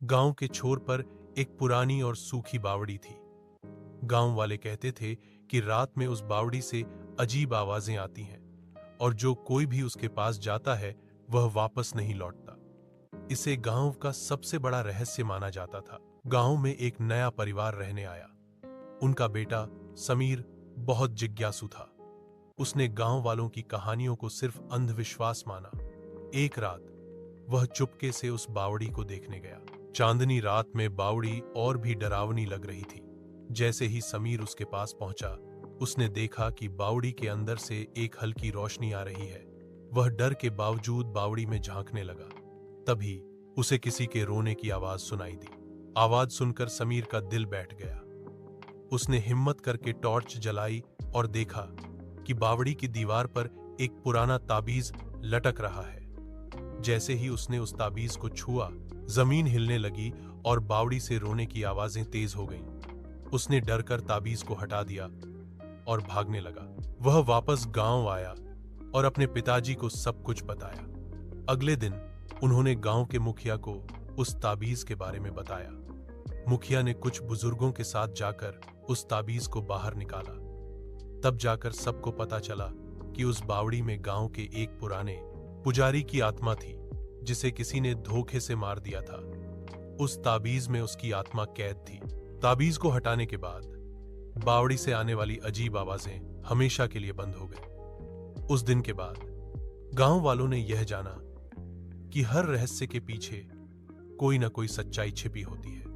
गांव के छोर पर एक पुरानी और सूखी बावड़ी थी। गांव वाले कहते थे कि रात में उस बावड़ी से अजीब आवाजें आती हैं और जो कोई भी उसके पास जाता है वह वापस नहीं लौटता। इसे गांव का सबसे बड़ा रहस्य माना जाता था। गांव में एक नया परिवार रहने आया। उनका बेटा समीर बहुत जिज्ञासु था। उसने गांव वालों की कहानियों को सिर्फ अंधविश्वास माना। एक रात वह चुपके से उस बावड़ी को देखने गया। चांदनी रात में बावड़ी और भी डरावनी लग रही थी। जैसे ही समीर उसके पास पहुंचा, उसने देखा कि बावड़ी के अंदर से एक हल्की रोशनी आ रही है। वह डर के बावजूद बावड़ी में झांकने लगा। तभी उसे किसी के रोने की आवाज सुनाई दी। आवाज सुनकर समीर का दिल बैठ गया। उसने हिम्मत करके टॉर्च जलाई और देखा कि बावड़ी की दीवार पर एक पुराना ताबीज लटक रहा है। जैसे ही उसने उस ताबीज को छुआ, जमीन हिलने लगी और बावड़ी से रोने की आवाजें तेज हो गईं। उसने डरकर ताबीज को हटा दिया और भागने लगा। वह वापस गांव आया और अपने पिताजी को सब कुछ बताया। अगले दिन उन्होंने गांव के मुखिया को उस ताबीज के बारे में बताया। मुखिया ने कुछ बुजुर्गों के साथ जाकर उस ताबीज को बाहर निकाला। तब जाकर सबको पता चला कि उस बावड़ी में गांव के एक पुराने पुजारी की आत्मा थी, जिसे किसी ने धोखे से मार दिया था। उस ताबीज में उसकी आत्मा कैद थी। ताबीज को हटाने के बाद बावड़ी से आने वाली अजीब आवाजें हमेशा के लिए बंद हो गई। उस दिन के बाद गांव वालों ने यह जाना कि हर रहस्य के पीछे कोई ना कोई सच्चाई छिपी होती है।